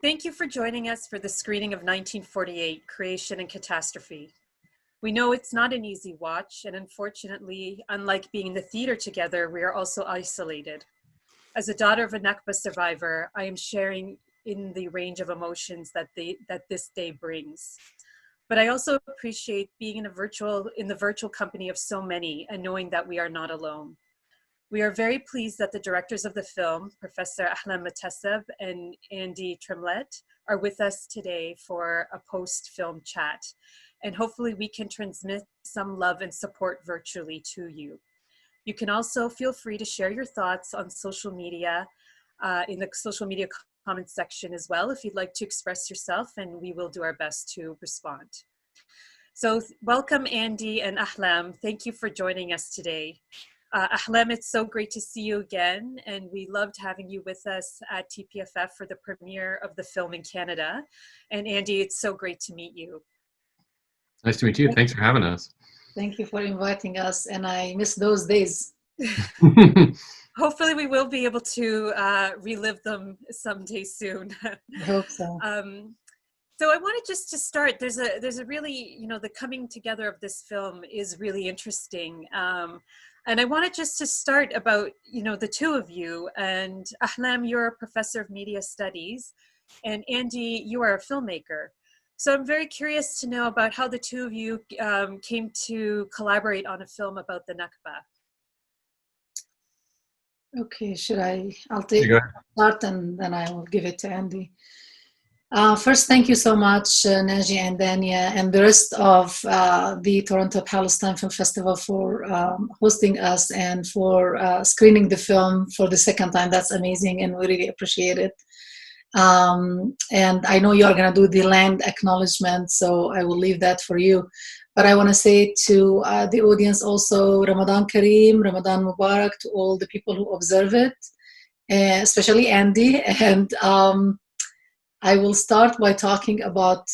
Thank you for joining us for the screening of 1948, Creation and Catastrophe. We know it's not an easy watch, and unfortunately, unlike being in the theater together, we are also isolated. As a daughter of a Nakba survivor, I am sharing in the range of emotions that this day brings. But I also appreciate being in the virtual company of so many and knowing that we are not alone. We are very pleased that the directors of the film, Professor Ahlam Muhtaseb and Andy Trimlett, are with us today for a post-film chat. And hopefully we can transmit some love and support virtually to you. You can also feel free to share your thoughts on social media, in the social media comments section as well, if you'd like to express yourself, and we will do our best to respond. So welcome, Andy and Ahlam. Thank you for joining us today. Ahlam, it's so great to see you again, and we loved having you with us at TPFF for the premiere of the film in Canada. And Andy, it's so great to meet you. Nice to meet you. Thanks for having us. Thank you for inviting us, and I miss those days. Hopefully we will be able to relive them someday soon. I hope so. So I wanted just to start, there's a really, the coming together of this film is really interesting. And I wanted just to start about, the two of you. And Ahlam, you're a professor of media studies, and Andy, you are a filmmaker. So I'm very curious to know about how the two of you came to collaborate on a film about the Nakba. Okay, I'll start and then I will give it to Andy. First, thank you so much, Naji and Dania, and the rest of the Toronto Palestine Film Festival for hosting us and for screening the film for the second time. That's amazing, and we really appreciate it. And I know you're going to do the land acknowledgement, so I will leave that for you. But I want to say to the audience also, Ramadan Kareem, Ramadan Mubarak to all the people who observe it, especially Andy. And I will start by talking about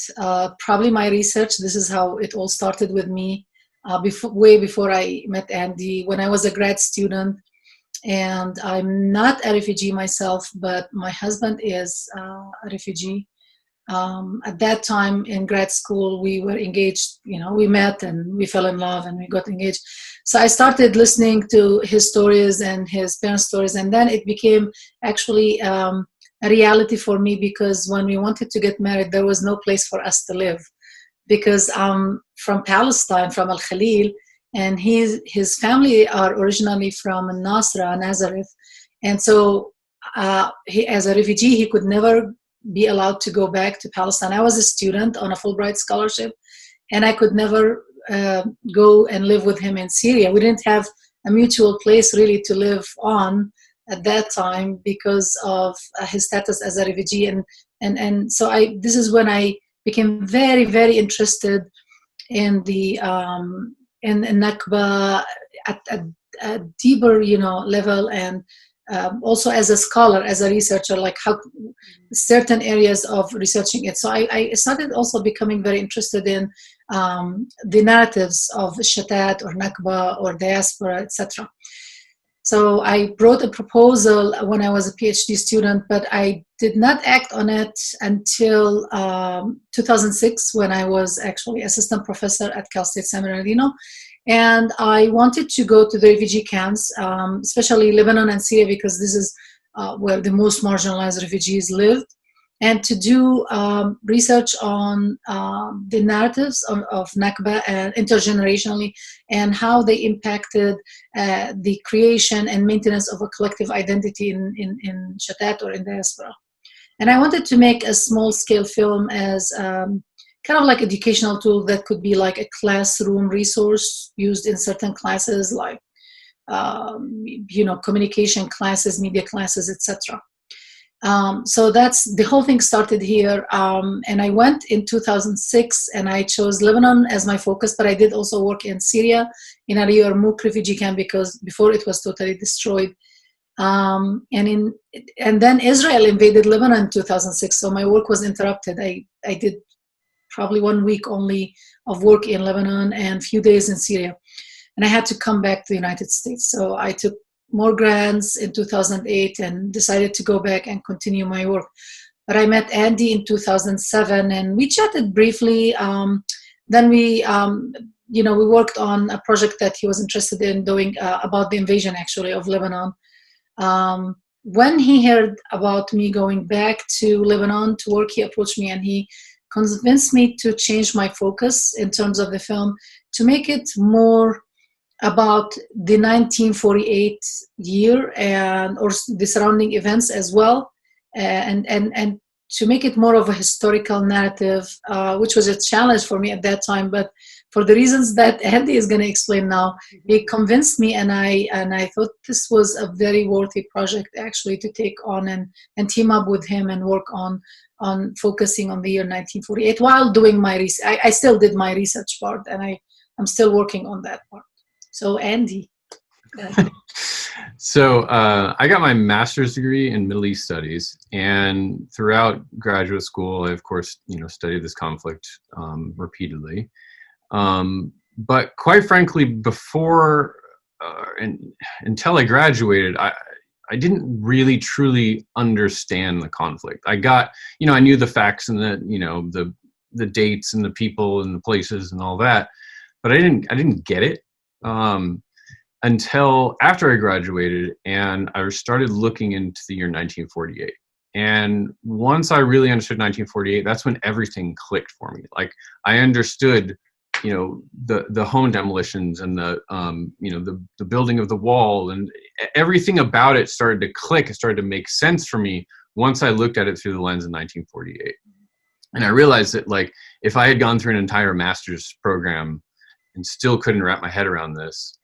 probably my research. This is how it all started with me, way before I met Andy, when I was a grad student. And I'm not a refugee myself, but my husband is a refugee. At that time in grad school, we were engaged, we met and we fell in love and we got engaged. So I started listening to his stories and his parents' stories, and then it became actually a reality for me, because when we wanted to get married, there was no place for us to live, because I'm from Palestine, from Al-Khalil, and his family are originally from Nasra, Nazareth. And so he, as a refugee, he could never be allowed to go back to Palestine. I was a student on a Fulbright scholarship, and I could never go and live with him in Syria. We didn't have a mutual place really to live on at that time because of his status as a refugee. And so this is when I became very, very interested in the in Nakba at a deeper, level, and also as a scholar, as a researcher, like how certain areas of researching it. So I started also becoming very interested in the narratives of Shatat or Nakba or diaspora, etc. So I wrote a proposal when I was a PhD student, but I did not act on it until 2006, when I was actually assistant professor at Cal State San Bernardino. And I wanted to go to the refugee camps, especially Lebanon and Syria, because this is where the most marginalized refugees lived, and to do research on the narratives of Nakba intergenerationally, and how they impacted the creation and maintenance of a collective identity in Shatat or in diaspora. And I wanted to make a small-scale film as kind of like educational tool that could be like a classroom resource used in certain classes, like communication classes, media classes, etc. So that's the whole thing started here. And I went in 2006, and I chose Lebanon as my focus, but I did also work in Syria in a Yarmouk refugee camp, because before it was totally destroyed. And then Israel invaded Lebanon in 2006, so my work was interrupted. I did probably 1 week only of work in Lebanon and a few days in Syria. And I had to come back to the United States. So I took more grants in 2008 and decided to go back and continue my work. but I met Andy in 2007, and we chatted briefly. Then we we worked on a project that he was interested in doing about the invasion, actually, of Lebanon. When he heard about me going back to Lebanon to work, he approached me and he convinced me to change my focus in terms of the film, to make it more about the 1948 year or the surrounding events as well, and to make it more of a historical narrative, which was a challenge for me at that time. But for the reasons that Andy is going to explain now, he convinced me, and I thought this was a very worthy project actually to take on and team up with him and work on focusing on the year 1948 while doing my research. I still did my research part, and I'm still working on that part. So Andy. So I got my master's degree in Middle East Studies, and throughout graduate school, I of course studied this conflict repeatedly. But quite frankly, before until I graduated, I didn't really truly understand the conflict. I got, I knew the facts and the dates and the people and the places and all that, but I didn't get it until after I graduated and I started looking into the year 1948. And once I really understood 1948, that's when everything clicked for me. Like I understood, the home demolitions and the building of the wall, and everything about it started to click. It started to make sense for me once I looked at it through the lens of 1948. And I realized that, like, if I had gone through an entire master's program and still couldn't wrap my head around this,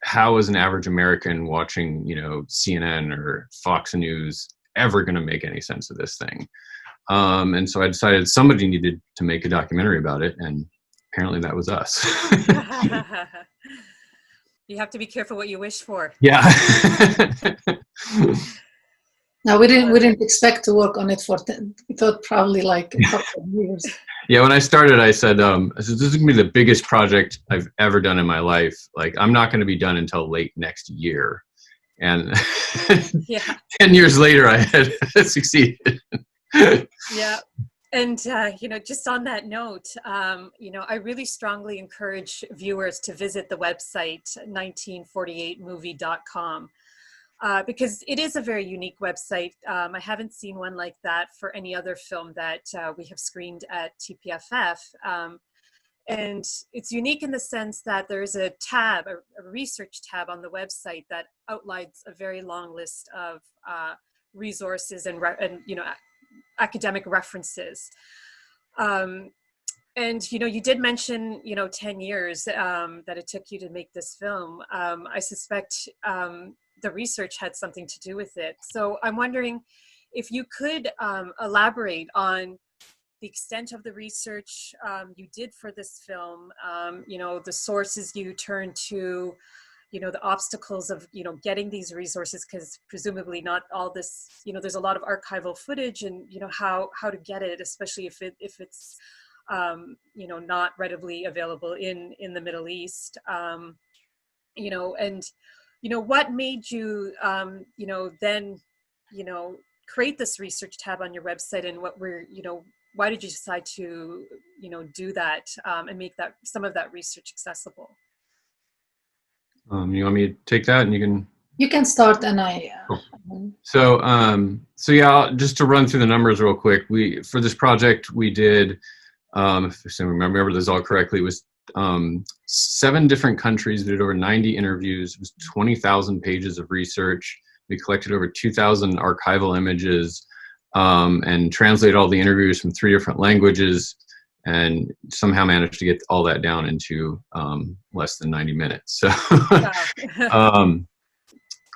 how is an average American watching, CNN or Fox News ever going to make any sense of this thing? And so I decided somebody needed to make a documentary about it, and apparently that was us. You have to be careful what you wish for. Yeah. No, we didn't expect to work on it for we thought probably like a couple of years. Yeah, when I started, I said, this is going to be the biggest project I've ever done in my life. Like, I'm not going to be done until late next year. And 10 years later, I had succeeded. Yeah. And, just on that note, I really strongly encourage viewers to visit the website 1948movie.com. Because it is a very unique website. I haven't seen one like that for any other film that we have screened at TPFF. And it's unique in the sense that there's a tab, a research tab on the website that outlines a very long list of resources and academic references. And, you did mention, 10 years that it took you to make this film. I suspect the research had something to do with it. So I'm wondering if you could elaborate on the extent of the research you did for this film, the sources you turned to, the obstacles of, getting these resources, because presumably not all this, there's a lot of archival footage, and, how to get it, especially if it's, not readily available in the Middle East, what made you, then, create this research tab on your website, and why did you decide to, do that and make that some of that research accessible? You want me to take that, and you can? You can start, and I. Cool. So yeah, just to run through the numbers real quick. For this project we did, if I remember this all correctly, it was 7 different countries. We did over 90 interviews. It was 20,000 pages of research. We collected over 2,000 archival images and translated all the interviews from 3 different languages, and somehow managed to get all that down into less than 90 minutes. So,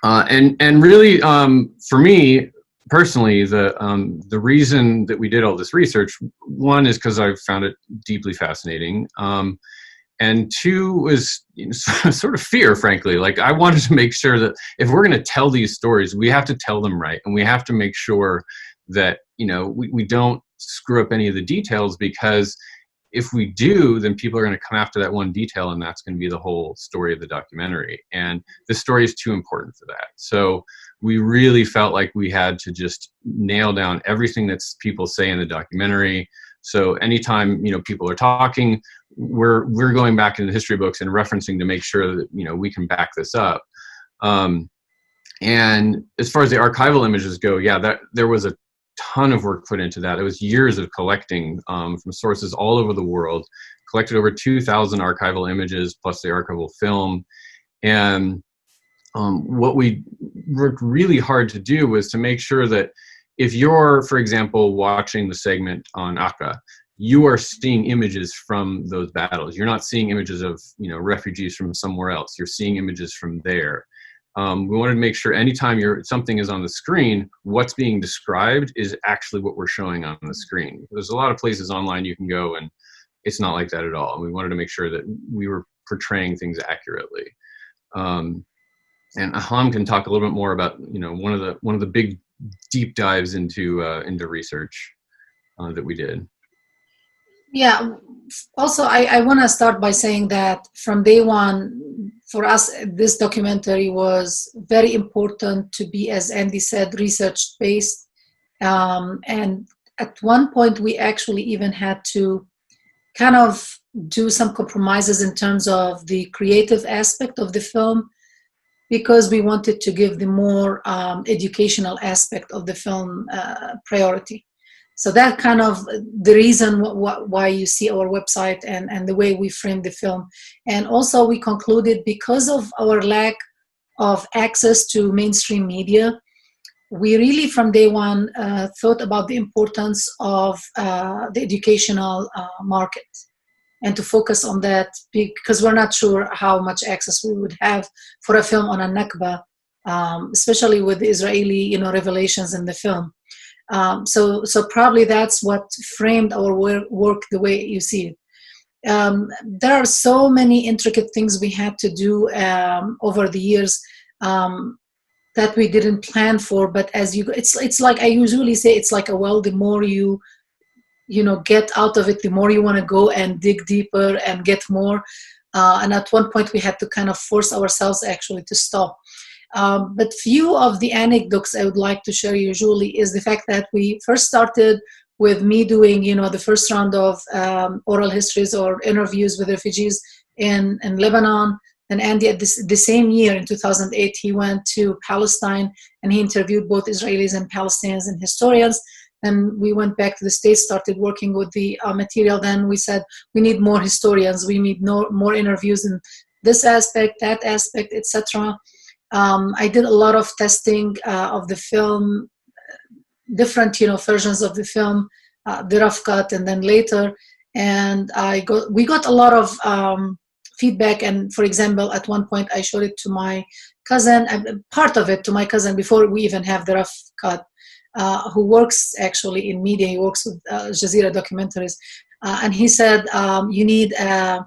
and really, for me personally, the reason that we did all this research, one is because I found it deeply fascinating. And 2 was sort of fear, frankly. Like, I wanted to make sure that if we're going to tell these stories, we have to tell them right. And we have to make sure that, we don't screw up any of the details, because if we do, then people are going to come after that one detail, and that's going to be the whole story of the documentary. And the story is too important for that. So we really felt like we had to just nail down everything that people say in the documentary. So anytime, you know, people are talking, we're going back into the history books and referencing to make sure that, you know, we can back this up. And as far as the archival images go, yeah, there was a ton of work put into that. It was years of collecting from sources all over the world, collected over 2,000 archival images plus the archival film. And what we worked really hard to do was to make sure that if you're, for example, watching the segment on Nakba, you are seeing images from those battles. You're not seeing images of, you know, refugees from somewhere else. You're seeing images from there. We wanted to make sure anytime something is on the screen, what's being described is actually what we're showing on the screen. There's a lot of places online you can go, and it's not like that at all. And we wanted to make sure that we were portraying things accurately. And Ahlam can talk a little bit more about, you know, one of the big deep dives into research that we did. Yeah. Also, I want to start by saying that from day one, for us, this documentary was very important to be, as Andy said, research-based. And at one point, we actually even had to kind of do some compromises in terms of the creative aspect of the film, because we wanted to give the more educational aspect of the film priority. So that kind of the reason why you see our website and the way we framed the film. And also we concluded, because of our lack of access to mainstream media, we really from day one thought about the importance of the educational market, and to focus on that, because we're not sure how much access we would have for a film on a Nakba, especially with the Israeli, you know, revelations in the film. So probably that's what framed our work the way you see it. There are so many intricate things we had to do over the years that we didn't plan for. But as you, it's like I usually say, it's like a well. The more you know get out of it, the more you want to go and dig deeper and get more. And at one point, we had to kind of force ourselves actually to stop. But few of the anecdotes I would like to share usually is the fact that we first started with me doing, you know, the first round of oral histories or interviews with refugees in Lebanon. And Andy, at the same year, in 2008, he went to Palestine and he interviewed both Israelis and Palestinians and historians. And we went back to the States, started working with the material. Then we said, we need more historians. We need more interviews in this aspect, that aspect, etc. I did a lot of testing of the film, different, you know, versions of the film, the rough cut, and then later. And we got a lot of feedback. And for example, at one point, I showed it to my cousin, part of it to my cousin before we even have the rough cut, who works actually in media. He works with Jazeera documentaries, and he said, "You need a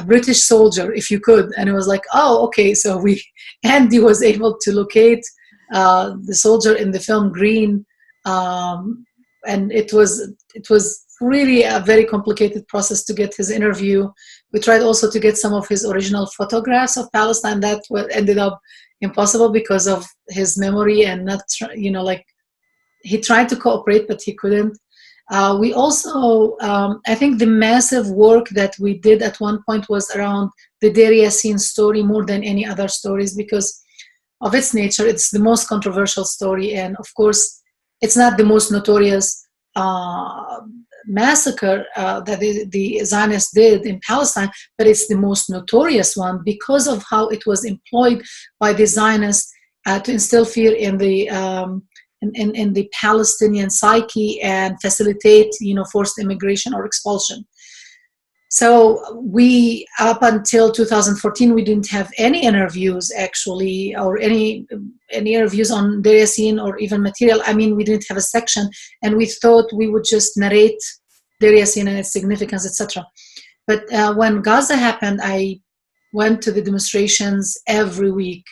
British soldier, if you could." And it was like, oh, okay. So Andy was able to locate the soldier in the film Green, and it was really a very complicated process to get his interview. We tried also to get some of his original photographs of Palestine. That ended up impossible because of his memory and not, you know, like he tried to cooperate, but he couldn't. We also, I think the massive work that we did at one point was around the Deir Yassin story more than any other stories, because of its nature. It's the most controversial story, and of course, it's not the most notorious massacre that the Zionists did in Palestine, but it's the most notorious one because of how it was employed by the Zionists to instill fear in the Palestinian psyche and facilitate, you know, forced immigration or expulsion. So we, up until 2014, we didn't have any interviews actually, or any interviews on Deir Yassin or even material. I mean, we didn't have a section, and we thought we would just narrate Deir Yassin and its significance, etc. But when Gaza happened, I went to the demonstrations every week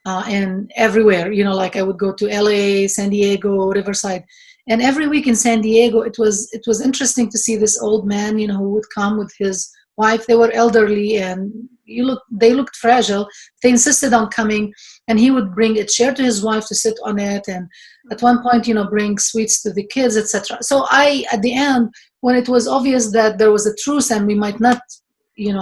and everywhere. You know, like I would go to LA, San Diego, Riverside, And every week in San Diego, it was interesting to see this old man, who would come with his wife. They were elderly and they looked fragile. They insisted on coming, and he would bring a chair to his wife to sit on it, and at one point, bring sweets to the kids, etc. So at the end, when it was obvious that there was a truce and we might not,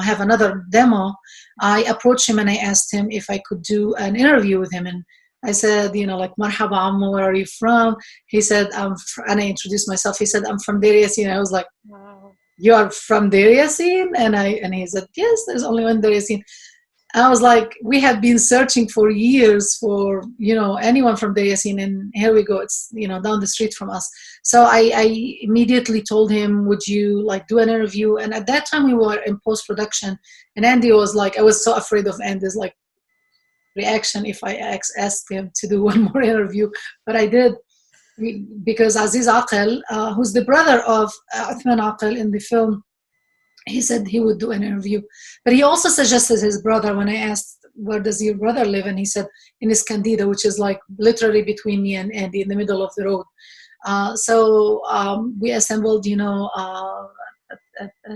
have another demo, I approached him and I asked him if I could do an interview with him. And I said, like, Marhaba Ammu, where are you from? He said, and I introduced myself. He said, I'm from Deir Yassin. I was like, wow. You are from Deir Yassin? And he said, yes, there's only one Deir Yassin. I was like, we have been searching for years for, anyone from Deir Yassin, and here we go. It's, down the street from us. So I immediately told him, would you do an interview? And at that time we were in post-production, and Andy was like, I was so afraid of Andy's reaction if I asked him to do one more interview, but I did, because Aziz Aqil, who's the brother of Uthman Aqil in the film, he said he would do an interview. But he also suggested his brother when I asked, where does your brother live? And he said, in Iskandida, which is literally between me and Andy, in the middle of the road. So we assembled, a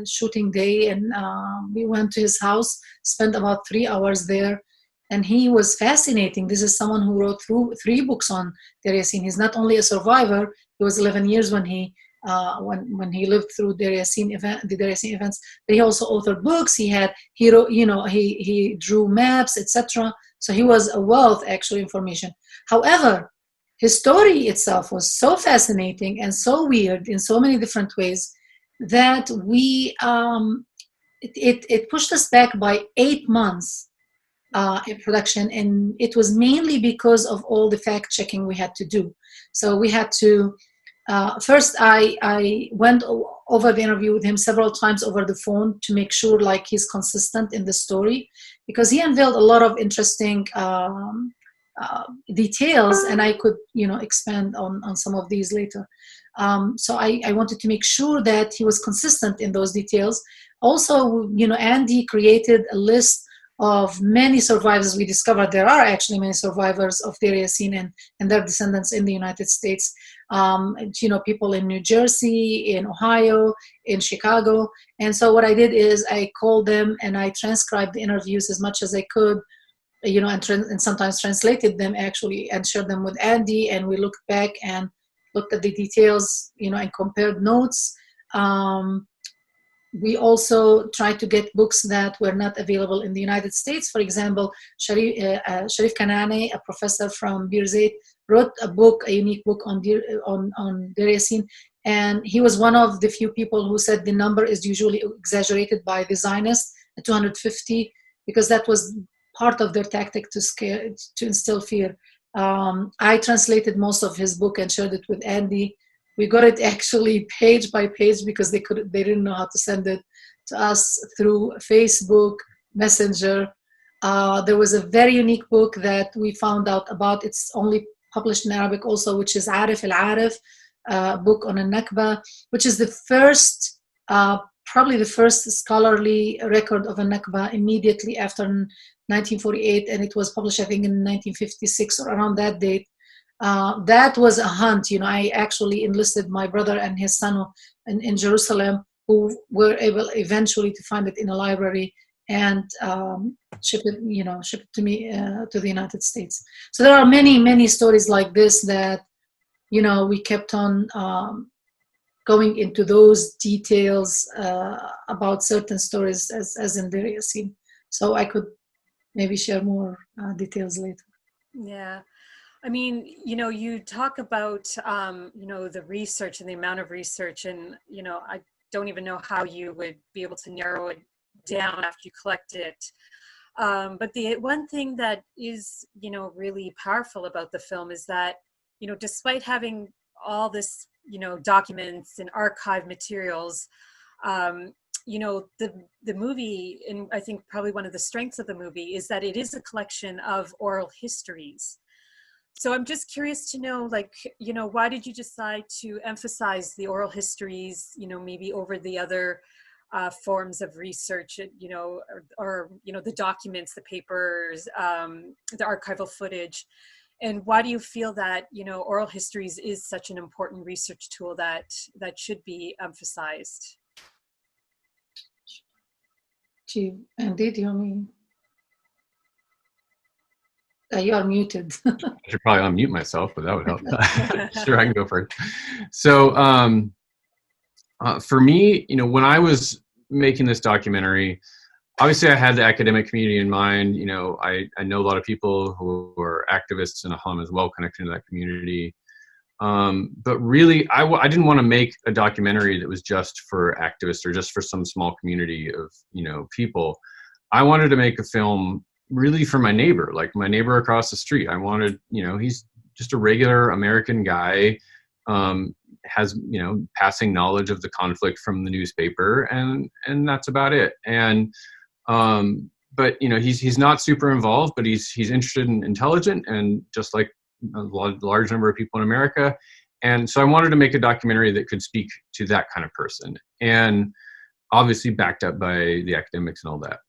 shooting day, and we went to his house, spent about 3 hours there. And he was fascinating. This is someone who wrote 3 books on Deir Yassin. He's not only a survivor. He was 11 years when he lived through the Deir Yassin events. But he also authored books. He wrote, he drew maps, etc. So he was a wealth, actually, information. However, his story itself was so fascinating and so weird in so many different ways that it pushed us back by 8 months. In production, and it was mainly because of all the fact checking we had to do. So we had to first I went over the interview with him several times over the phone to make sure he's consistent in the story, because he unveiled a lot of interesting details, and I could expand on some of these later. So I wanted to make sure that he was consistent in those details. Also, Andy created a list of many survivors. We discovered there are actually many survivors of Deir Yassin and their descendants in the United States. People in New Jersey, in Ohio, in Chicago. And so what I did is I called them and I transcribed the interviews as much as I could, and sometimes translated them actually and shared them with Andy. And we looked back and looked at the details, and compared notes. We also tried to get books that were not available in the United States. For example, Sharif Kanani, a professor from Birzeit, wrote a unique book on Deir Yassin, and he was one of the few people who said the number is usually exaggerated by the Zionists at 250, because that was part of their tactic to instill fear. I translated most of his book and shared it with Andy. We got it actually page by page because they didn't know how to send it to us through Facebook Messenger. There was a very unique book that we found out about. It's only published in Arabic also, which is Arif al-Arif, book on a Nakba, which is the first, probably the first scholarly record of a Nakba immediately after 1948, and it was published, I think, in 1956 or around that date. That was a hunt. I actually enlisted my brother and his son in Jerusalem, who were able eventually to find it in a library and ship it to me to the United States. So there are many, many stories like this that we kept on going into those details about certain stories as in Deir Yassin. So I could maybe share more details later. Yeah. I mean, you talk about, the research and the amount of research, and, I don't even know how you would be able to narrow it down after you collect it. But the one thing that is, really powerful about the film is that, despite having all this, documents and archive materials, the movie, and I think probably one of the strengths of the movie is that it is a collection of oral histories. So I'm just curious to know, why did you decide to emphasize the oral histories, maybe over the other forms of research, or the documents, the papers, the archival footage? And why do you feel that, you know, oral histories is such an important research tool that should be emphasized? Indeed, you mean? You are muted. I should probably unmute myself, but that would help. Sure, I can go first. So for me, you know, when I was making this documentary, obviously I had the academic community in mind. You know, I know a lot of people who are activists in Ahlam as well, connected to that community. But really, I didn't want to make a documentary that was just for activists or just for some small community of, you know, people. I wanted to make a film really for my neighbor, like my neighbor across the street. I wanted, you know, he's just a regular American guy, has, you know, passing knowledge of the conflict from the newspaper, and that's about it. And but you know, he's not super involved, but he's interested and intelligent, and just like a large number of people in America. And so I wanted to make a documentary that could speak to that kind of person, and obviously backed up by the academics and all that.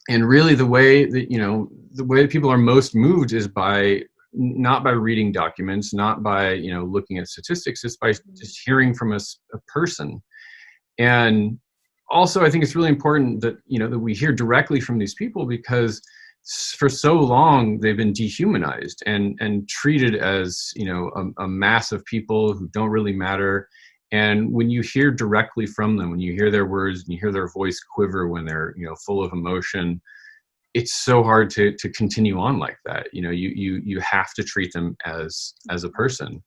And really the way that, you know, the way that people are most moved is by, not by reading documents, not by, you know, looking at statistics, it's by just hearing from a person. And also I think it's really important that, you know, that we hear directly from these people, because for so long they've been dehumanized and treated as, you know, a mass of people who don't really matter. And when you hear directly from them, when you hear their words and you hear their voice quiver when they're, you know, full of emotion, it's so hard to continue on like that. You know, you have to treat them as a person.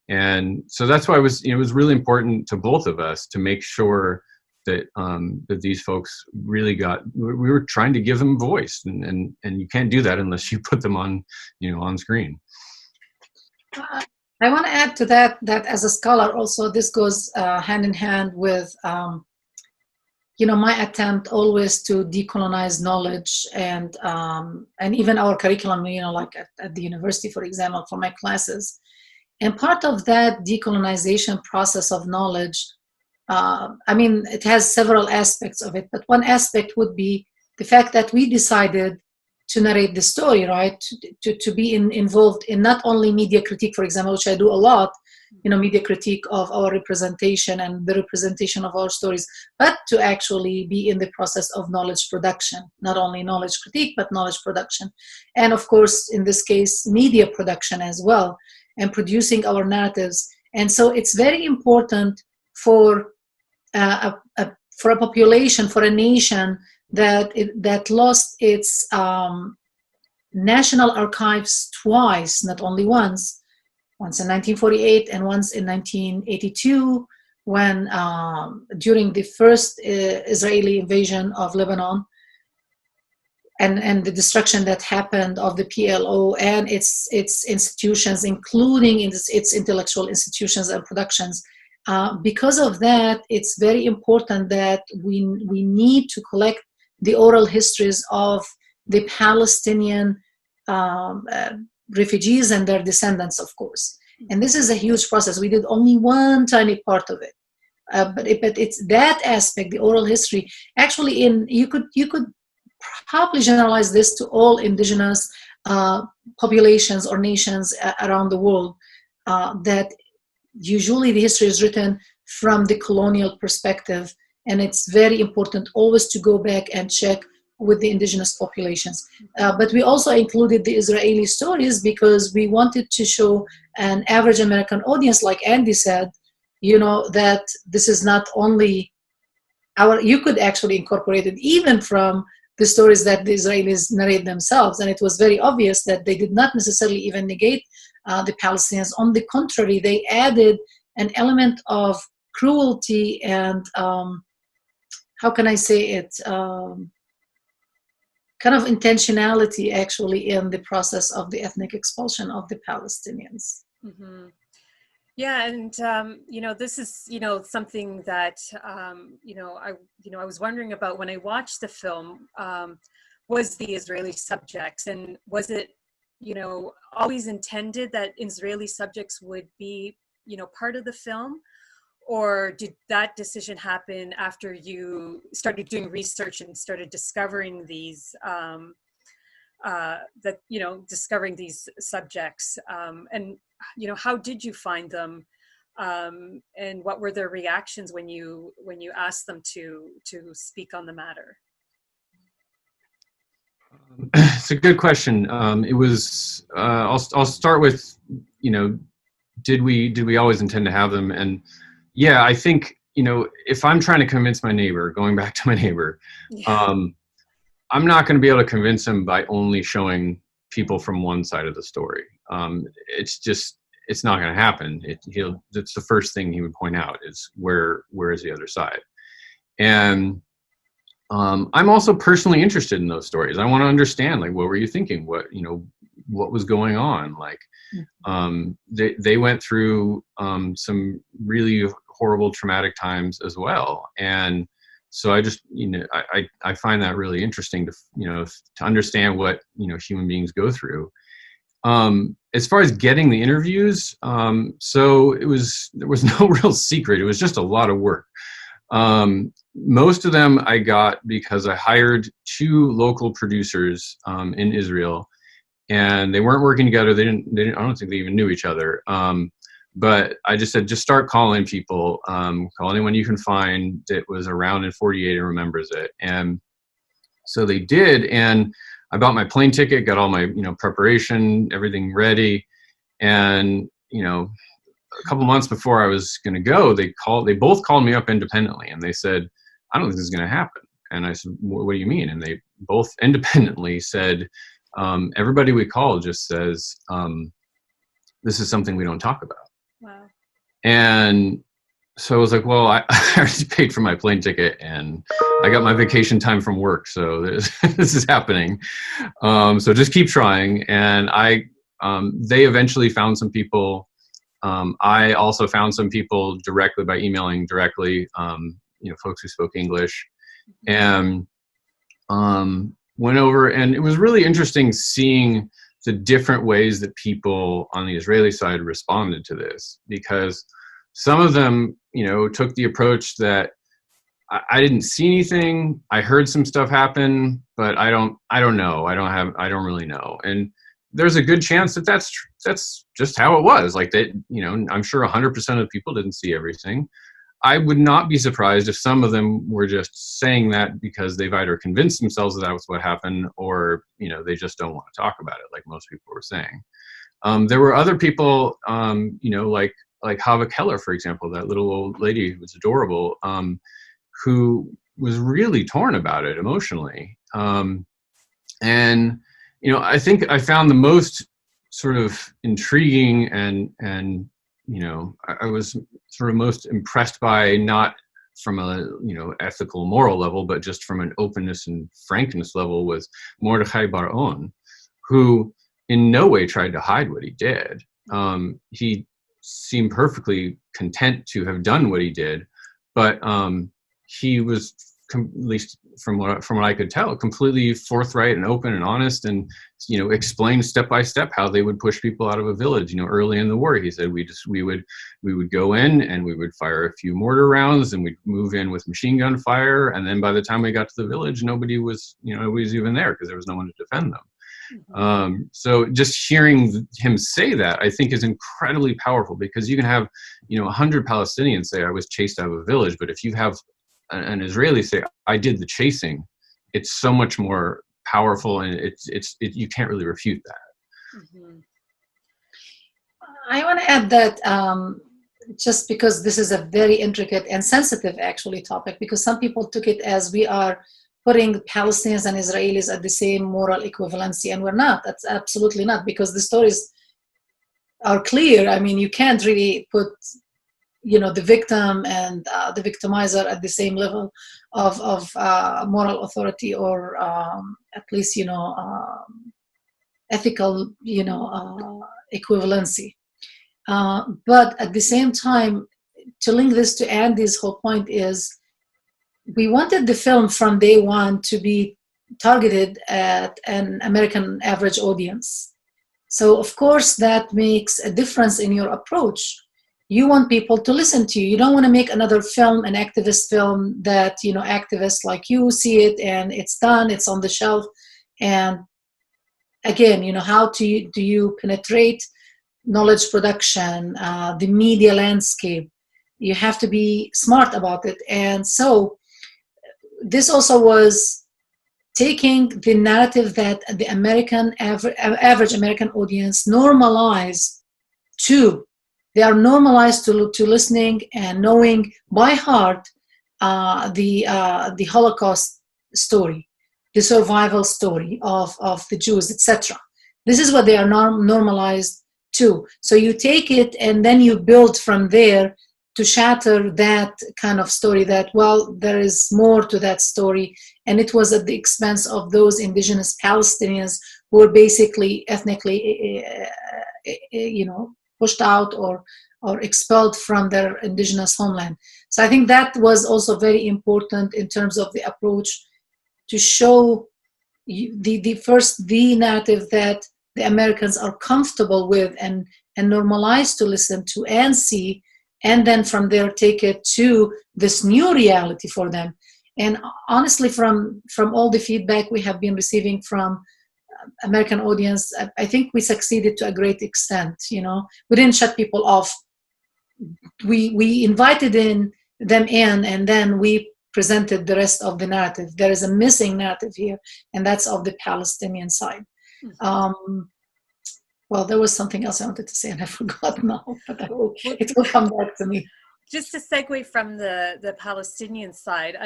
And so that's why it was really important to both of us to make sure that that these folks really we were trying to give them voice, and you can't do that unless you put them on, you know, on screen. I want to add to that as a scholar also, this goes hand in hand with you know, my attempt always to decolonize knowledge, and even our curriculum, you know, like at the university, for example, for my classes. And part of that decolonization process of knowledge, I mean, it has several aspects of it, but one aspect would be the fact that we decided to narrate the story, right? To be involved in not only media critique, for example, which I do a lot, you know, media critique of our representation and the representation of our stories, but to actually be in the process of knowledge production, not only knowledge critique, but knowledge production. And of course, in this case, media production as well, and producing our narratives. And so it's very important for a population, for a nation that lost its national archives twice, not only once in 1948 and once in 1982, when during the first Israeli invasion of Lebanon, and the destruction that happened of the PLO and its institutions, including its intellectual institutions and productions. Because of that, it's very important that we need to collect the oral histories of the Palestinian refugees and their descendants, of course. And this is a huge process. We did only one tiny part of it, but it's that aspect, the oral history. Actually, you could probably generalize this to all indigenous populations or nations around the world, that usually the history is written from the colonial perspective, and it's very important always to go back and check with the indigenous populations. But we also included the Israeli stories because we wanted to show an average American audience, like Andy said, you know, that this is not only you could actually incorporate it even from the stories that the Israelis narrate themselves. And it was very obvious that they did not necessarily even negate the Palestinians. On the contrary, they added an element of cruelty and, how can I say it, kind of intentionality actually in the process of the ethnic expulsion of the Palestinians. Mm-hmm. Yeah, and you know, this is, you know, something that you know, I was wondering about when I watched the film, was the Israeli subjects, and was it, you know, always intended that Israeli subjects would be, you know, part of the film, or did that decision happen after you started doing research and started discovering these that, discovering these subjects, and, how did you find them? And what were their reactions when you asked them to speak on the matter? It's a good question. It was, I'll start with, did we always intend to have them? And yeah, I think, if I'm trying to convince my neighbor, going back to my neighbor, Yeah. I'm not going to be able to convince him by only showing people from one side of the story. It's not going to happen. That's the first thing he would point out is where is the other side? And I'm also personally interested in those stories. I want to understand, like, what were you thinking? What was going on? Like, they went through some really horrible, traumatic times as well. And so I just, I find that really interesting to understand what, human beings go through. As far as getting the interviews, so there was no real secret. It was just a lot of work. Most of them I got because I hired 2 local producers in Israel, and they weren't working together. They didn't. I don't think they even knew each other. But I just said, just start calling people. Call anyone you can find that was around in 48 and remembers it. And so they did. And I bought my plane ticket, got all my preparation, everything ready, and a couple months before I was going to go, they both called me up independently, and they said, I don't think this is going to happen. And I said, what do you mean? And they both independently said, everybody we call just says, this is something we don't talk about. Wow. And so I was like, well, I already paid for my plane ticket, and I got my vacation time from work, so this is happening. So just keep trying. And they eventually found some people. I also found some people directly by emailing directly, folks who spoke English, and went over, and it was really interesting seeing the different ways that people on the Israeli side responded to this, because some of them, took the approach that I didn't see anything. I heard some stuff happen, but I don't know. I don't really know. And there's a good chance that that's just how it was. Like that, I'm sure 100% of people didn't see everything. I would not be surprised if some of them were just saying that because they've either convinced themselves that was what happened, or, they just don't want to talk about it, like most people were saying. There were other people, like Hava Keller, for example, that little old lady who was adorable, who was really torn about it emotionally. And I think I found the most sort of intriguing and I was sort of most impressed by, not from a ethical, moral level, but just from an openness and frankness level, was Mordechai Bar-On, who in no way tried to hide what he did. He seemed perfectly content to have done what he did, but he was, at least from what I could tell, completely forthright and open and honest, and explained step by step how they would push people out of a village. Early in the war, he said we would go in and we would fire a few mortar rounds, and we'd move in with machine gun fire, and then by the time we got to the village, nobody was even there because there was no one to defend them. Mm-hmm. So just hearing him say that, I think, is incredibly powerful, because you can have 100 Palestinians say I was chased out of a village, but if you have an Israeli say I did the chasing, it's so much more powerful, and you can't really refute that. Mm-hmm. I want to add that just because this is a very intricate and sensitive actually topic, because some people took it as we are putting Palestinians and Israelis at the same moral equivalency, and we're not. That's absolutely not, because the stories are clear. I mean, you can't really put the victim and the victimizer at the same level of moral authority, or at least ethical equivalency. But at the same time, to link this to Andy's whole point is, we wanted the film from day one to be targeted at an American average audience. So of course that makes a difference in your approach. You want people to listen to you. You don't want to make another film, an activist film, that activists like you see it and it's done, it's on the shelf, and again, how do you penetrate knowledge production, the media landscape? You have to be smart about it. And so this also was taking the narrative that the average American audience normalized to. They are normalized to listening and knowing by heart the Holocaust story, the survival story of the Jews, etc. This is what they are normalized to. So you take it and then you build from there to shatter that kind of story that, well, there is more to that story. And it was at the expense of those indigenous Palestinians who were basically ethnically, pushed out or expelled from their indigenous homeland. So I think that was also very important in terms of the approach to show the narrative that the Americans are comfortable with and normalized to listen to and see, and then from there take it to this new reality for them. And honestly, from all the feedback we have been receiving from American audience, I think we succeeded to a great extent. We didn't shut people off. We invited them in, and then we presented the rest of the narrative. There is a missing narrative here, and that's of the Palestinian side. Well, there was something else I wanted to say, and I forgot now, but it will come back to me. Just to segue from the Palestinian side,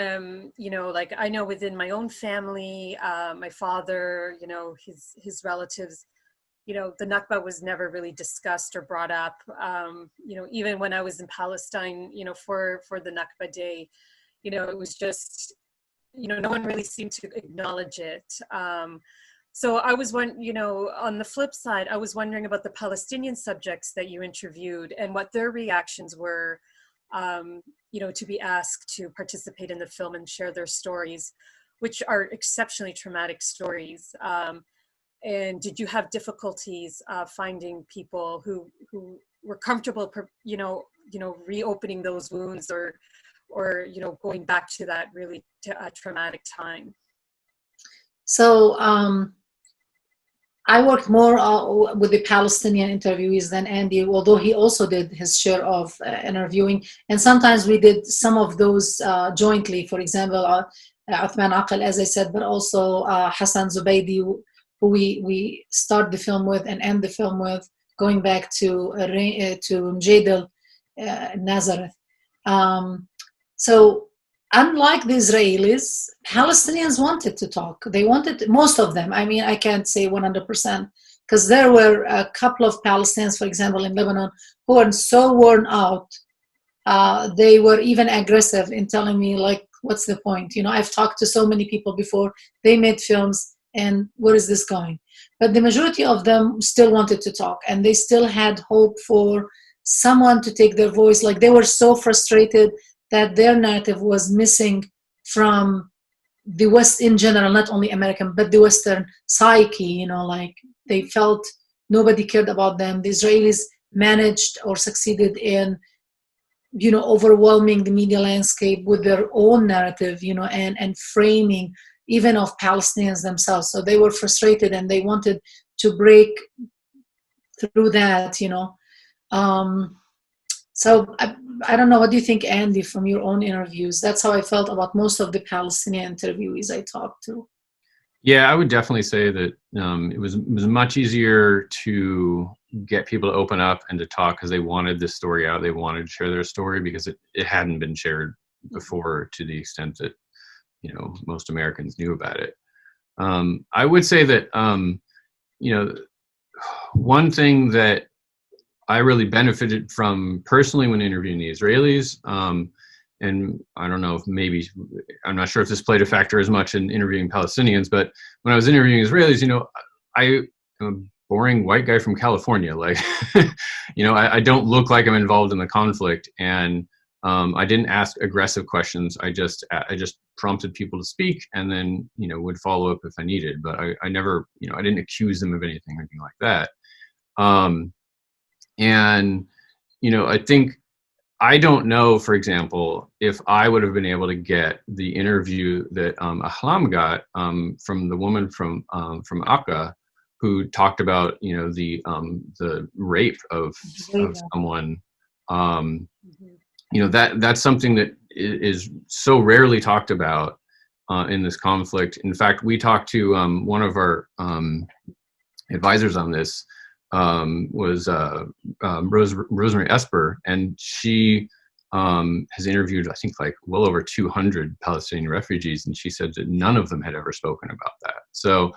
like I know within my own family, my father, his relatives, the Nakba was never really discussed or brought up. Even when I was in Palestine, for the Nakba day, it was just, no one really seemed to acknowledge it. So I was on the flip side, I was wondering about the Palestinian subjects that you interviewed and what their reactions were, to be asked to participate in the film and share their stories, which are exceptionally traumatic stories. And did you have difficulties finding people who were comfortable, reopening those wounds or going back to that really traumatic time? So I worked more with the Palestinian interviewees than Andy, although he also did his share of interviewing. And sometimes we did some of those jointly. For example, Uthman Aqil, as I said, but also Hassan Zubaydi, who we start the film with and end the film with, going back to Mjaidel, Nazareth. So unlike the Israelis, Palestinians wanted to talk. They wanted, most of them, I can't say 100%, because there were a couple of Palestinians, for example, in Lebanon, who were so worn out. They were even aggressive in telling me, like, what's the point? I've talked to so many people before. They made films, and where is this going? But the majority of them still wanted to talk, and they still had hope for someone to take their voice. Like, they were so frustrated that their narrative was missing from the West in general, not only American, but the Western psyche, like they felt nobody cared about them. The Israelis managed or succeeded in, overwhelming the media landscape with their own narrative, and framing even of Palestinians themselves. So they were frustrated and they wanted to break through that, So I don't know, what do you think, Andy, from your own interviews? That's how I felt about most of the Palestinian interviewees I talked to. Yeah, I would definitely say that it was much easier to get people to open up and to talk because they wanted this story out. They wanted to share their story because it hadn't been shared before to the extent that, most Americans knew about it. I would say that, one thing that I really benefited from personally when interviewing the Israelis, and I don't know if I'm not sure if this played a factor as much in interviewing Palestinians, but when I was interviewing Israelis, I am a boring white guy from California. Like, I don't look like I'm involved in the conflict, and I didn't ask aggressive questions. I just prompted people to speak, and then, would follow up if I needed, but I never, I didn't accuse them of anything or anything like that. And, I think, I don't know, for example, if I would have been able to get the interview that Ahlam got from the woman from Akka, who talked about, you know, the rape of someone. You know, that's something that is so rarely talked about in this conflict. In fact, we talked to one of our advisors on this, was Rosemary Esper, and she has interviewed, I think, like well over 200 Palestinian refugees, and she said that none of them had ever spoken about that. So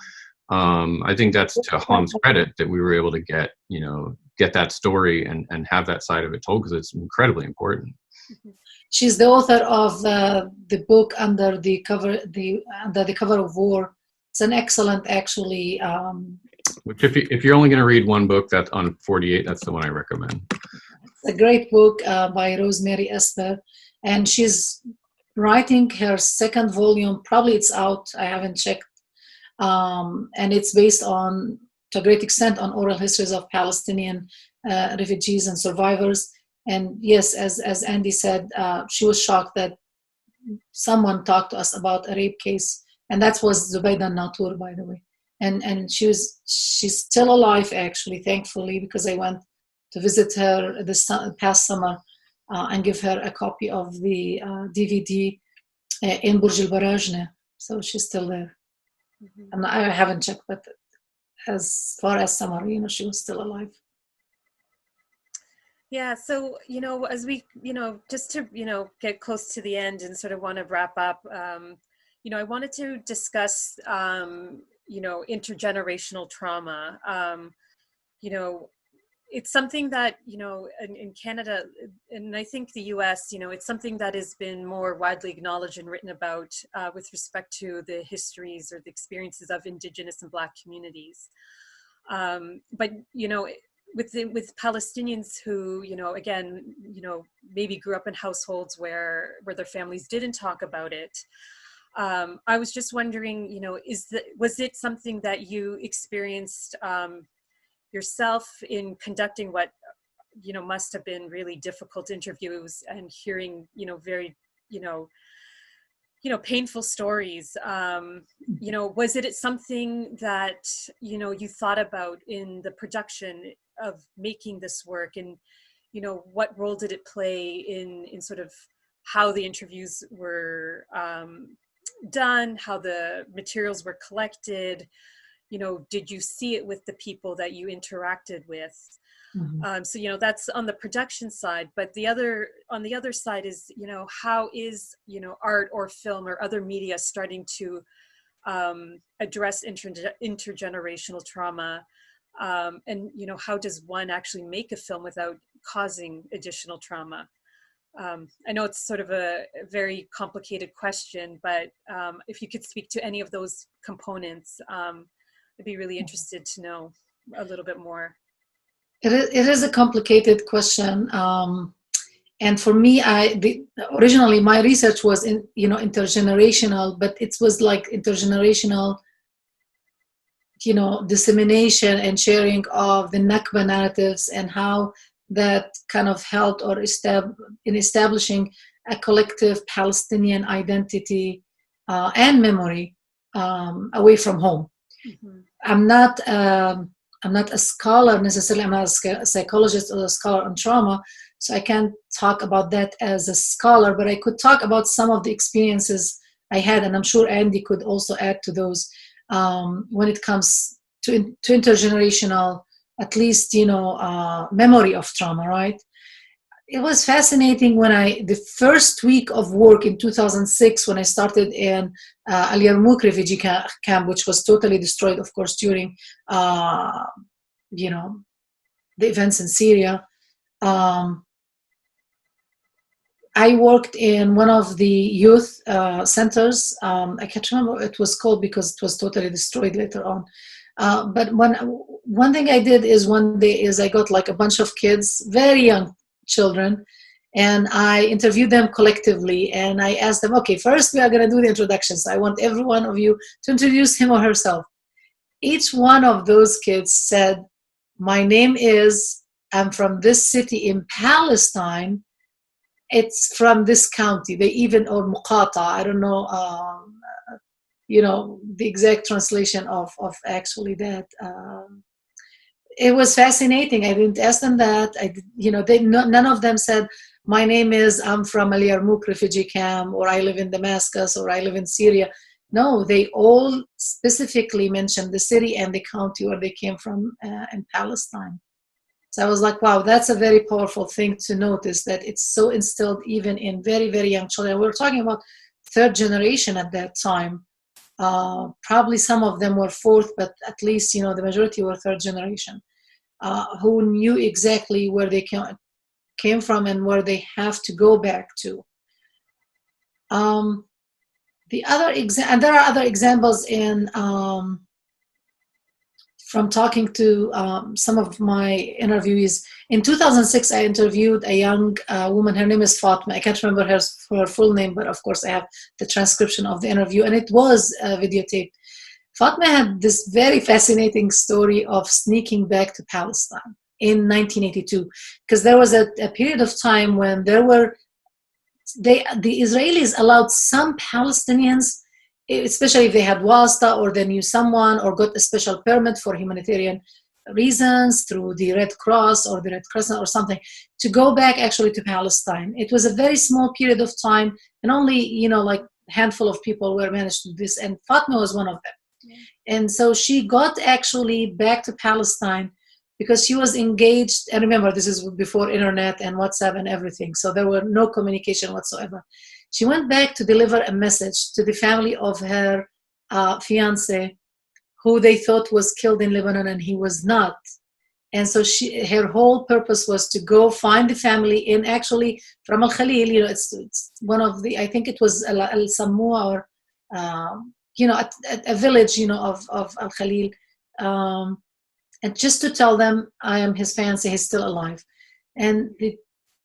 I think that's to Ahlam's credit that we were able to get that story and have that side of it told, because it's incredibly important. She's the author of the book Under the Cover of War. It's an excellent, actually. Which, if you're only going to read one book that's on 48, that's the one I recommend. It's a great book by Rosemary Esper, and she's writing her second volume. Probably it's out. I haven't checked. And it's based on, to a great extent, on oral histories of Palestinian refugees and survivors. And yes, as Andy said, she was shocked that someone talked to us about a rape case, and that was Zubaydah Natur, by the way. And she's still alive, actually, thankfully, because I went to visit her this past summer and give her a copy of the DVD in Burj al Barajne. So she's still there. And I haven't checked, but as far as summer, you know, she was still alive. Yeah, so, you know, as we, you know, just to, you know, get close to the end and sort of want to wrap up, you know, I wanted to discuss, you know, intergenerational trauma. You know, it's something that, you know, in Canada, and I think the US, you know, it's something that has been more widely acknowledged and written about with respect to the histories or the experiences of Indigenous and Black communities. But, you know, with Palestinians who, you know, again, you know, maybe grew up in households where their families didn't talk about it. I was just wondering, you know, was it something that you experienced yourself in conducting what, you know, must have been really difficult interviews and hearing, you know, very, you know, painful stories? You know, was it something that, you know, you thought about in the production of making this work, and, you know, what role did it play in sort of how the interviews were done, how the materials were collected? You know, did you see it with the people that you interacted with? So, you know, that's on the production side, but on the other side is, you know, how is, you know, art or film or other media starting to address intergenerational trauma? And, you know, how does one actually make a film without causing additional trauma? I know it's sort of a very complicated question, but if you could speak to any of those components, I'd be really interested to know a little bit more. It is a complicated question. And for me, originally my research was intergenerational, but it was like intergenerational, you know, dissemination and sharing of the Nakba narratives and how that kind of helped or in establishing a collective Palestinian identity and memory away from home. I'm not a scholar necessarily. I'm not a psychologist or a scholar on trauma, so I can't talk about that as a scholar, but I could talk about some of the experiences I had, and I'm sure Andy could also add to those when it comes to intergenerational, at least, you know, memory of trauma, right? It was fascinating when the first week of work in 2006, when I started in Al Yarmouk refugee camp, which was totally destroyed, of course, during, you know, the events in Syria. I worked in one of the youth centers. I can't remember what it was called because it was totally destroyed later on. But one thing I did is one day is I got like a bunch of kids, very young children, and I interviewed them collectively, and I asked them, okay, first we are going to do the introductions. I want every one of you to introduce him or herself. Each one of those kids said, my name is, I'm from this city in Palestine, it's from this county. They even, or Muqata, I don't know the exact translation of actually that. It was fascinating. I didn't ask them that. None of them said, my name is, I'm from Al Yarmouk refugee camp, or I live in Damascus, or I live in Syria. No, they all specifically mentioned the city and the county where they came from in Palestine. So I was like, wow, that's a very powerful thing to notice, that it's so instilled even in very, very young children. We were talking about third generation at that time. Probably some of them were fourth, but at least, the majority were third generation, who knew exactly where they came from and where they have to go back to. And there are other examples from talking to some of my interviewees. In 2006, I interviewed a young woman. Her name is Fatma. I can't remember her full name, but of course I have the transcription of the interview, and it was videotaped. Fatma had this very fascinating story of sneaking back to Palestine in 1982, because there was a period of time when the Israelis allowed some Palestinians, especially if they had wasta or they knew someone or got a special permit for humanitarian reasons through the Red Cross or the Red Crescent or something, to go back actually to Palestine. It was a very small period of time, and only, like a handful of people were managed to do this, and Fatma was one of them. Yeah. And so she got actually back to Palestine because she was engaged, and remember, this is before internet and WhatsApp and everything, so there were no communication whatsoever. She went back to deliver a message to the family of her fiancé, who they thought was killed in Lebanon, and he was not. And so her whole purpose was to go find the family in, actually, from Al Khalil. It's one of the, I think it was Al Samoua, or a village, of Al Khalil, and just to tell them, I am his fiancé, he's still alive. And the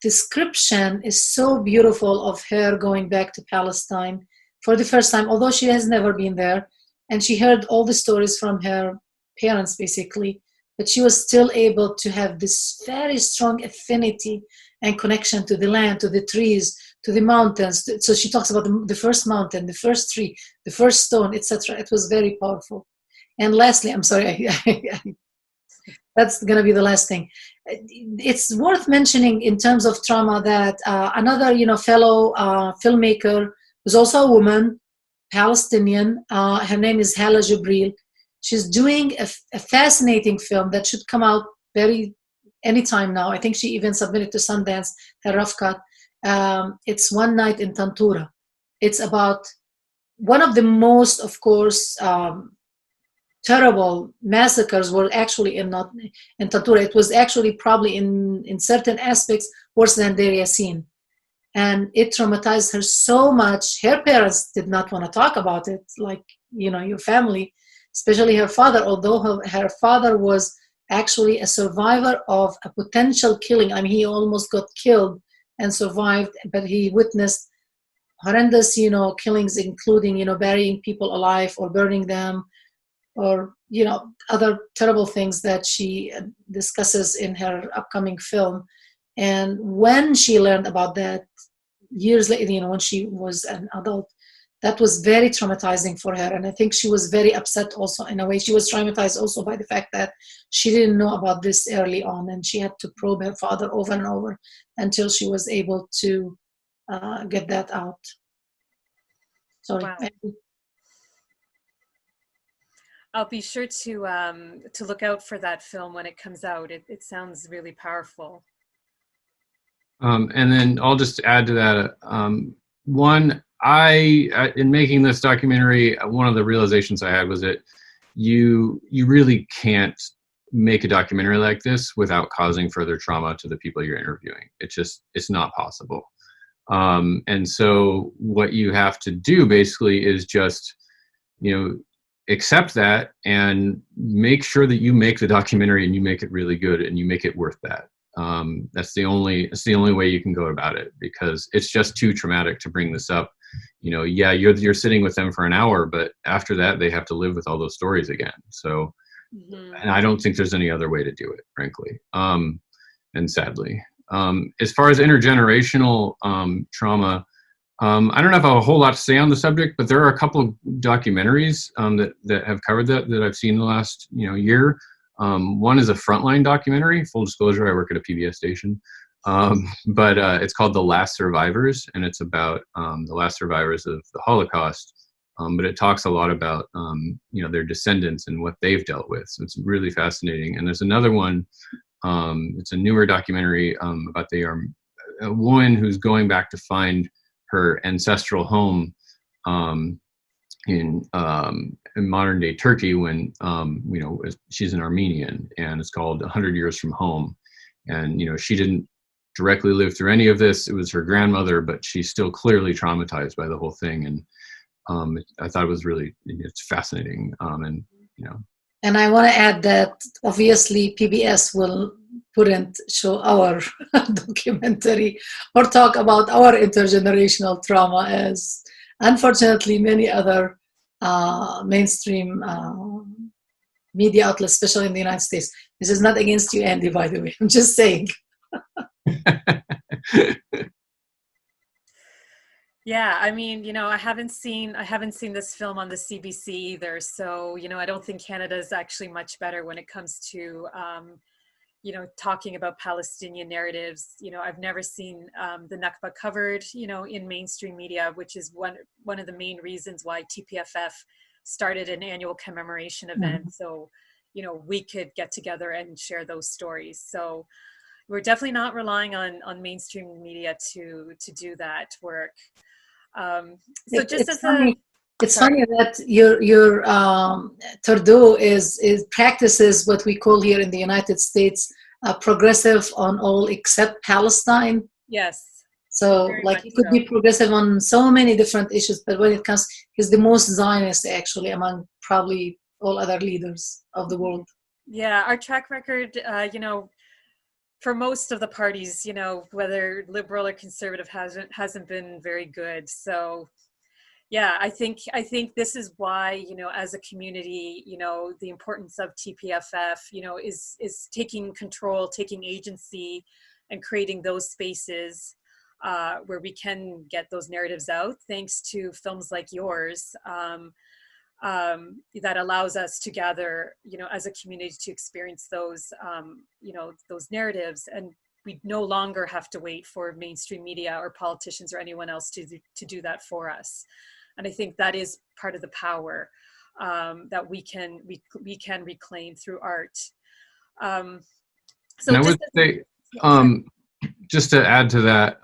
description is so beautiful of her going back to Palestine for the first time, although she has never been there, and she heard all the stories from her parents basically, but she was still able to have this very strong affinity and connection to the land, to the trees, to the mountains. So she talks about the first mountain, the first tree, the first stone, etc. It was very powerful. And lastly, I'm sorry, that's going to be the last thing. It's worth mentioning in terms of trauma that another, fellow filmmaker, who's also a woman, Palestinian, her name is Hala Jibril. She's doing a fascinating film that should come out anytime now. I think she even submitted to Sundance, her rough cut. It's One Night in Tantura. It's about one of the most, of course, terrible massacres were actually in Tantura. It was actually probably in certain aspects worse than Deir Yassin. And it traumatized her so much. Her parents did not want to talk about it, like, your family, especially her father, although her father was actually a survivor of a potential killing. I mean, he almost got killed and survived, but he witnessed horrendous, killings, including, burying people alive or burning them, or, other terrible things that she discusses in her upcoming film. And when she learned about that years later, when she was an adult, that was very traumatizing for her. And I think she was very upset also in a way. She was traumatized also by the fact that she didn't know about this early on, and she had to probe her father over and over until she was able to get that out. Sorry. Wow. I'll be sure to look out for that film when it comes out. It sounds really powerful. And then I'll just add to that. In making this documentary, one of the realizations I had was that you really can't make a documentary like this without causing further trauma to the people you're interviewing. It's not possible. And so what you have to do basically is just, accept that and make sure that you make the documentary and you make it really good and you make it worth that. That's the only way you can go about it, because it's just too traumatic to bring this up. You're sitting with them for an hour, but after that they have to live with all those stories again. So, and I don't think there's any other way to do it, frankly. And sadly, as far as intergenerational trauma, I don't have a whole lot to say on the subject, but there are a couple of documentaries that have covered that I've seen the last year. One is a Frontline documentary. Full disclosure, I work at a PBS station, but it's called The Last Survivors, and it's about the last survivors of the Holocaust. But it talks a lot about their descendants and what they've dealt with. So it's really fascinating. And there's another one. It's a newer documentary about a woman who's going back to find her ancestral home in modern day Turkey when she's an Armenian, and it's called 100 Years from Home. And she didn't directly live through any of this. It was her grandmother, but she's still clearly traumatized by the whole thing. And I thought it was it's fascinating. And I want to add that obviously PBS wouldn't show our documentary or talk about our intergenerational trauma, as unfortunately many other mainstream media outlets, especially in the United States. This is not against you, Andy, by the way. I'm just saying. Yeah, I mean, I haven't seen this film on the CBC either. So, I don't think Canada is actually much better when it comes to, talking about Palestinian narratives. I've never seen the Nakba covered, in mainstream media, which is one of the main reasons why TPFF started an annual commemoration event. Mm-hmm. So, we could get together and share those stories. So we're definitely not relying on mainstream media to do that work. It's funny that your Turdo practices what we call here in the United States progressive on all except Palestine. Yes. So like it could be progressive on so many different issues, but when it comes, he's the most Zionist actually among probably all other leaders of the world. Yeah, our track record, for most of the parties, whether liberal or conservative, hasn't been very good. So, yeah, I think this is why, as a community, the importance of TPFF, is taking control, taking agency, and creating those spaces where we can get those narratives out, thanks to films like yours. That allows us to gather, as a community to experience those, those narratives. And we no longer have to wait for mainstream media or politicians or anyone else to do that for us. And I think that is part of the power that we can reclaim through art. So I would say, just to add to that,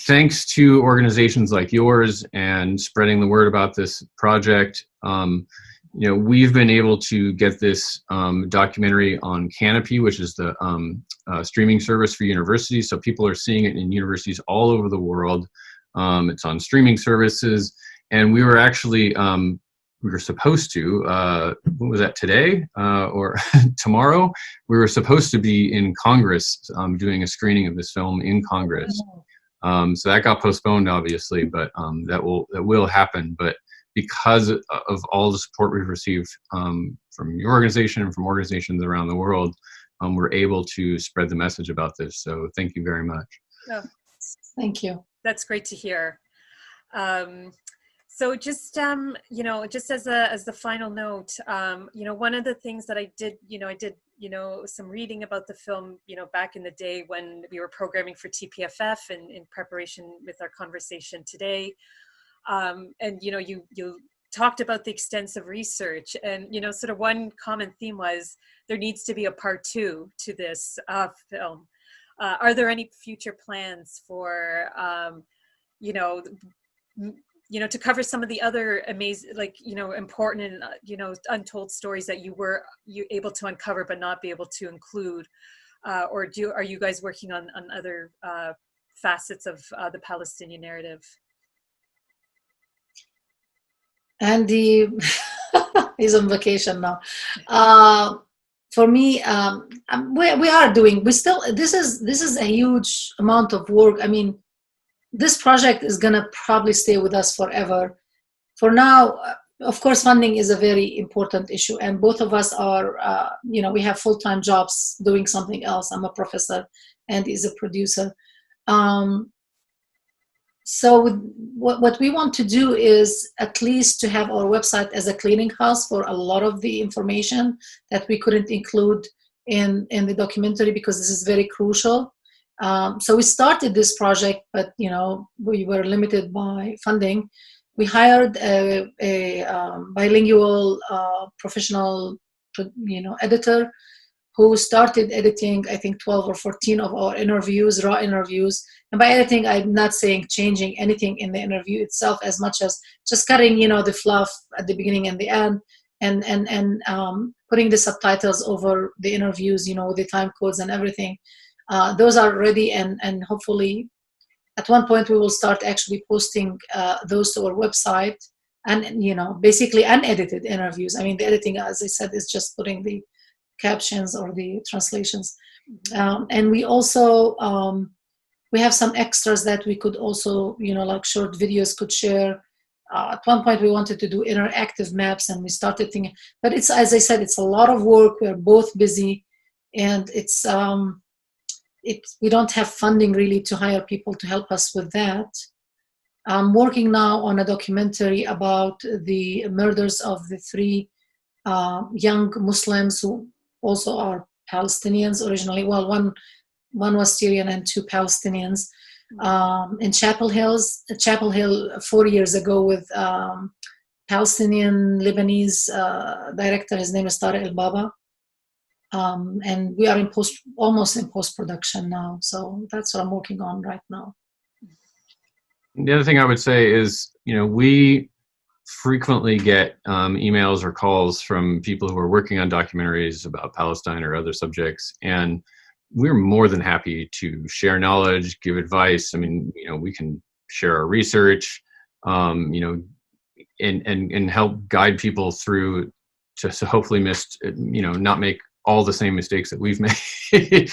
thanks to organizations like yours and spreading the word about this project, we've been able to get this documentary on Canopy, which is the streaming service for universities. So people are seeing it in universities all over the world. It's on streaming services, and we were actually we were supposed to, what was that, today or tomorrow? We were supposed to be in Congress doing a screening of this film in Congress. So that got postponed, obviously, but that will happen. But because of all the support we've received from your organization and from organizations around the world, we're able to spread the message about this. So thank you very much. Oh, thank you. That's great to hear. So just, just as the final note, one of the things that I did some reading about the film, back in the day when we were programming for TPFF and in preparation with our conversation today. And, you talked about the extensive research, and, sort of one common theme was there needs to be a part 2 to this film. Are there any future plans for, to cover some of the other amazing, important and, untold stories that you were able to uncover but not be able to include? Or are you guys working on other facets of the Palestinian narrative? Andy is on vacation now. For me, we are doing. This is a huge amount of work. I mean, this project is gonna probably stay with us forever. For now, of course, funding is a very important issue, and both of us are, we have full-time jobs doing something else. I'm a professor, and he's a producer. So what we want to do is at least to have our website as a clearinghouse for a lot of the information that we couldn't include in the documentary, because this is very crucial. So we started this project, but we were limited by funding. We hired a bilingual professional editor who started editing, I think, 12 or 14 of our interviews, raw interviews. And by editing, I'm not saying changing anything in the interview itself as much as just cutting, the fluff at the beginning and the end, and putting the subtitles over the interviews, with the time codes and everything. Those are ready, and hopefully at one point we will start actually posting those to our website, and, basically unedited interviews. I mean, the editing, as I said, is just putting the captions or the translations. And we also, we have some extras that we could also, like short videos could share. At one point we wanted to do interactive maps, and we started thinking, but it's, as I said, it's a lot of work. We're both busy, and it's, we don't have funding really to hire people to help us with that. I'm working now on a documentary about the murders of the 3 young Muslims who also are Palestinians originally. Well, one was Syrian and 2 Palestinians, in Chapel Hill 4 years ago, with Palestinian Lebanese director. His name is Tariq El Baba. And we are almost in post-production now. So that's what I'm working on right now. The other thing I would say is, we frequently get emails or calls from people who are working on documentaries about Palestine or other subjects, and we're more than happy to share knowledge, give advice. I mean, we can share our research, and help guide people through to hopefully not make all the same mistakes that we've made.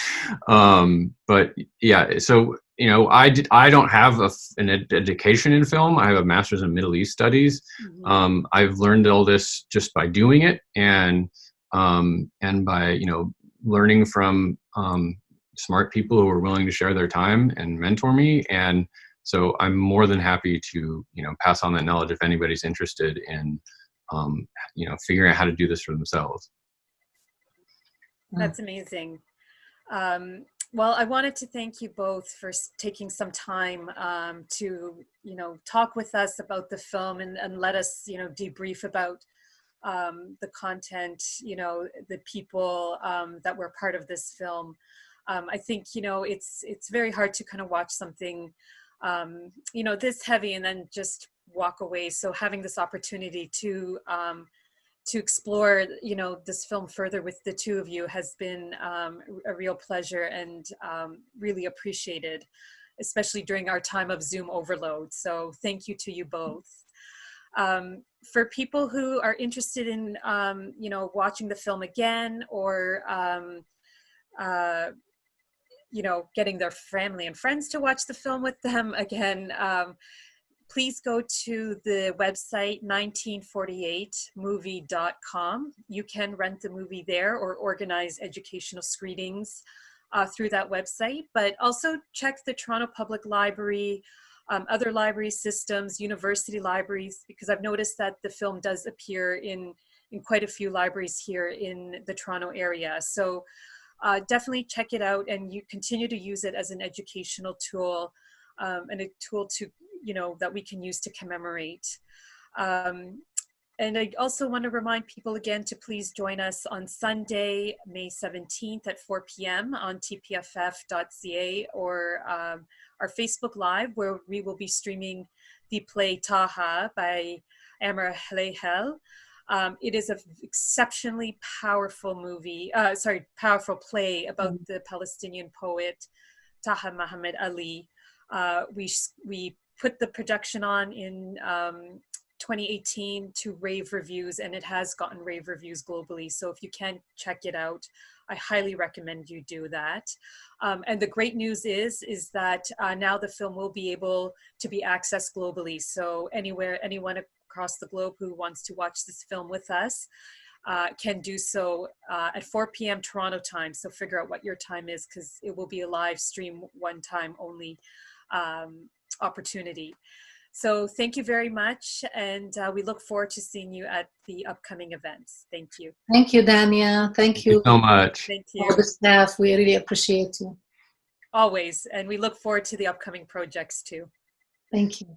But yeah, so I don't have an education in film. I have a master's in Middle East studies. Mm-hmm. I've learned all this just by doing it, and by learning from smart people who are willing to share their time and mentor me. And so I'm more than happy to pass on that knowledge if anybody's interested in figuring out how to do this for themselves. That's amazing. Well, I wanted to thank you both for taking some time to, talk with us about the film and let us, debrief about the content, the people that were part of this film. I think, it's very hard to kind of watch something, this heavy and then just walk away. So having this opportunity to explore, this film further with the 2 of you has been a real pleasure, and really appreciated, especially during our time of Zoom overload. So thank you to you both. For people who are interested in, watching the film again, or, getting their family and friends to watch the film with them again, please go to the website 1948movie.com. You can rent the movie there or organize educational screenings through that website, but also check the Toronto Public Library, other library systems, university libraries, because I've noticed that the film does appear in quite a few libraries here in the Toronto area. So definitely check it out, and you continue to use it as an educational tool, and a tool to that we can use to commemorate. And I also want to remind people again to please join us on Sunday, May 17th at 4 p.m. on tpff.ca, or our Facebook Live, where we will be streaming the play Taha by Amra Halehel. It is an exceptionally powerful powerful play about the Palestinian poet Taha Muhammad Ali. We put the production on in 2018 to rave reviews, and it has gotten rave reviews globally. So if you can check it out, I highly recommend you do that. And the great news is that now the film will be able to be accessed globally. So anyone across the globe who wants to watch this film with us can do so at 4 p.m. Toronto time. So figure out what your time is, because it will be a live stream one time only opportunity. So thank you very much, and we look forward to seeing you at the upcoming events. Thank you. Thank you, Dania. Thank you so much. Thank you. all the staff. We really appreciate you. Always, and we look forward to the upcoming projects too. Thank you.